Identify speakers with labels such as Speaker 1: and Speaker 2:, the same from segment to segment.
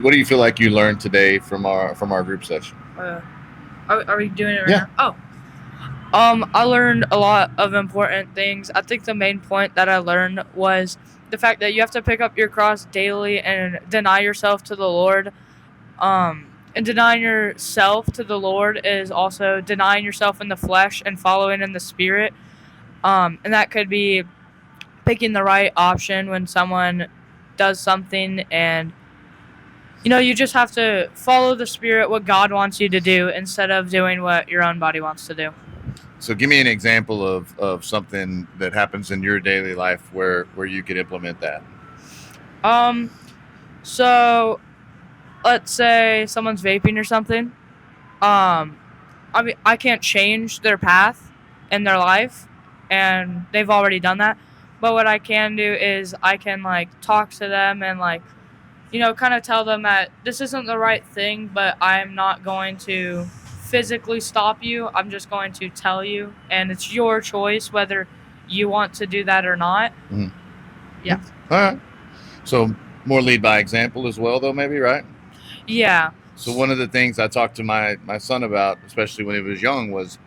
Speaker 1: What do you feel like you learned today from our group session?
Speaker 2: Uh, are we doing it right
Speaker 1: Yeah.
Speaker 2: now? Oh, I learned a lot of important things. I think the main point that I learned was the fact that you have to pick up your cross daily and deny yourself to the Lord. And denying yourself to the Lord is also denying yourself in the flesh and following in the spirit. And that could be picking the right option when someone does something, and you just have to follow the spirit, what God wants you to do, instead of doing what your own body wants to do.
Speaker 1: So give me an example of something that happens in your daily life where you could implement that.
Speaker 2: Um, so let's say someone's vaping or something. I mean, I can't change their path in their life, and they've already done that. But what I can do is I can talk to them and kind of tell them that this isn't the right thing, but I'm not going to physically stop you. I'm just going to tell you, and it's your choice whether you want to do that or not.
Speaker 1: Mhm.
Speaker 2: Yeah.
Speaker 1: All right. So more lead by example as well, though, maybe, right?
Speaker 2: Yeah.
Speaker 1: So one of the things I talked to my son about, especially when he was young, was,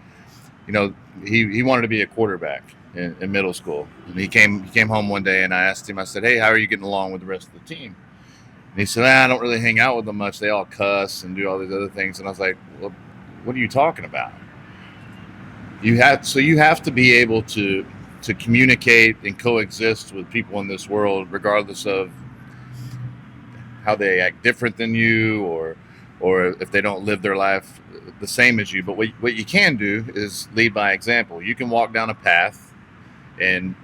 Speaker 1: you know, he wanted to be a quarterback in middle school. And he came home one day, and I asked him, I said, "Hey, how are you getting along with the rest of the team?" And he said, "I don't really hang out with them much. They all cuss and do all these other things." And I was like, "Well, what are you talking about? You have to be able to communicate and coexist with people in this world, regardless of how they act different than you, or if they don't live their life the same as you. But what you can do is lead by example. You can walk down a path and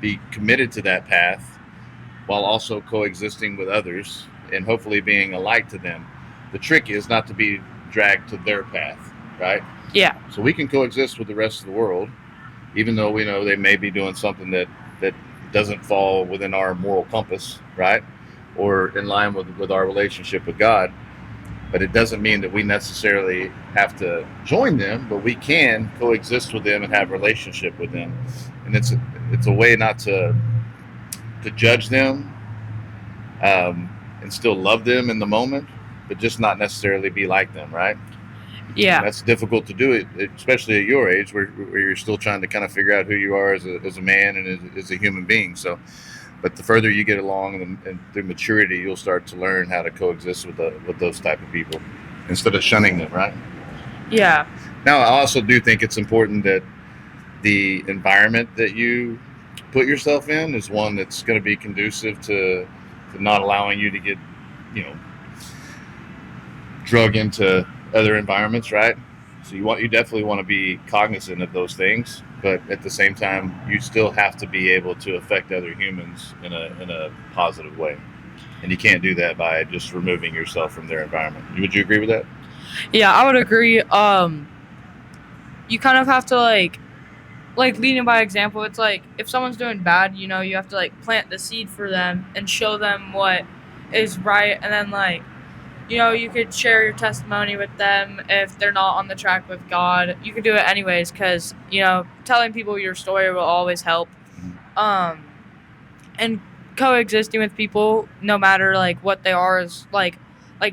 Speaker 1: be committed to that path while also coexisting with others and hopefully being a light to them. The trick is not to be dragged to their path, right?
Speaker 2: Yeah.
Speaker 1: So we can coexist with the rest of the world, even though we know they may be doing something that doesn't fall within our moral compass, right? Or in line with our relationship with God. But it doesn't mean that we necessarily have to join them, but we can coexist with them and have a relationship with them. And it's a way not to judge them, and still love them in the moment, but just not necessarily be like them, right?
Speaker 2: Yeah.
Speaker 1: And that's difficult to do, especially at your age, where you're still trying to kind of figure out who you are as a man and as a human being. So, but the further you get along and through maturity, you'll start to learn how to coexist with those type of people instead of shunning them, right?
Speaker 2: Yeah.
Speaker 1: Now, I also do think it's important that the environment that you put yourself in is one that's going to be conducive to not allowing you to get, you know, drug into other environments, right? So you definitely want to be cognizant of those things, but at the same time, you still have to be able to affect other humans in a positive way, and you can't do that by just removing yourself from their environment. Would you agree with that?
Speaker 2: Yeah, I would agree. You kind of have to leading by example. It's like if someone's doing bad, you have to plant the seed for them and show them what is right, and then you could share your testimony with them if they're not on the track with God. You could do it anyways, because telling people your story will always help. And coexisting with people, no matter what they are, is like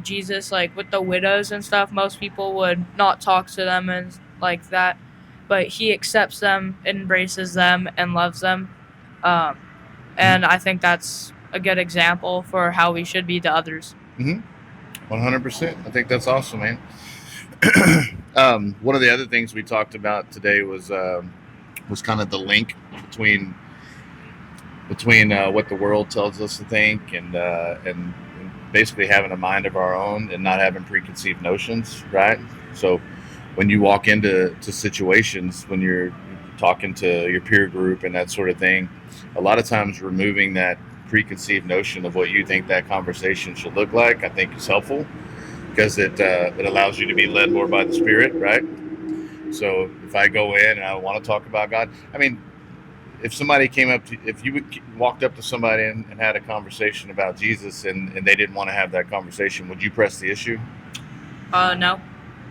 Speaker 2: Jesus, with the widows and stuff. Most people would not talk to them and like that, but he accepts them, embraces them, and loves them. Um, and I think that's a good example for how we should be to others.
Speaker 1: Mm-hmm. 100%. I think that's awesome, man. One of the other things we talked about today was kind of the link between what the world tells us to think and basically having a mind of our own and not having preconceived notions, right? So when you walk into situations, when you're talking to your peer group and that sort of thing, a lot of times removing that preconceived notion of what you think that conversation should look like, I think is helpful because it allows you to be led more by the Spirit, right? So if I go in and I want to talk about God, I mean, if you walked up to somebody and had a conversation about Jesus and they didn't want to have that conversation, would you press the issue?
Speaker 2: No.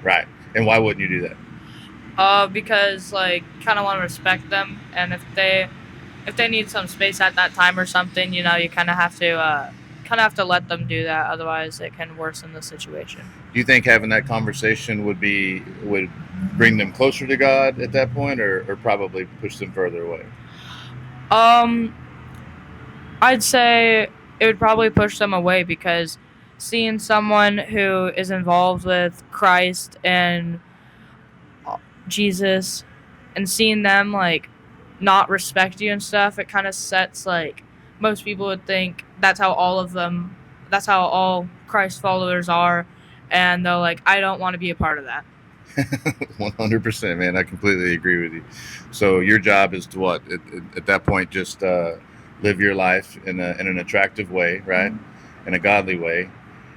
Speaker 1: Right. And why wouldn't you do that?
Speaker 2: Because kind of want to respect them, and if they need some space at that time or something, you kind of have to kind of have to let them do that, otherwise it can worsen the situation.
Speaker 1: Do you think having that conversation would bring them closer to God at that point, or probably push them further away?
Speaker 2: I'd say it would probably push them away, because seeing someone who is involved with Christ and Jesus and seeing them like not respect you and stuff, it kind of sets like most people would think that's how all Christ followers are, and they're like, I don't want to be a part of that.
Speaker 1: 100%, man. I completely agree with you. So your job is to what at that point? Just live your life in an attractive way, right? In a godly way,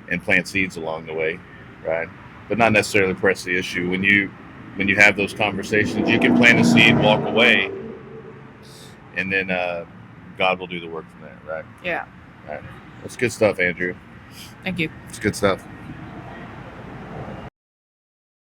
Speaker 1: and plant seeds along the way, right? But not necessarily press the issue. When you have those conversations, you can plant a seed, walk away, and then God will do the work from there, right?
Speaker 2: Yeah.
Speaker 1: Right. That's good stuff, Andrew.
Speaker 2: Thank you.
Speaker 1: It's good stuff.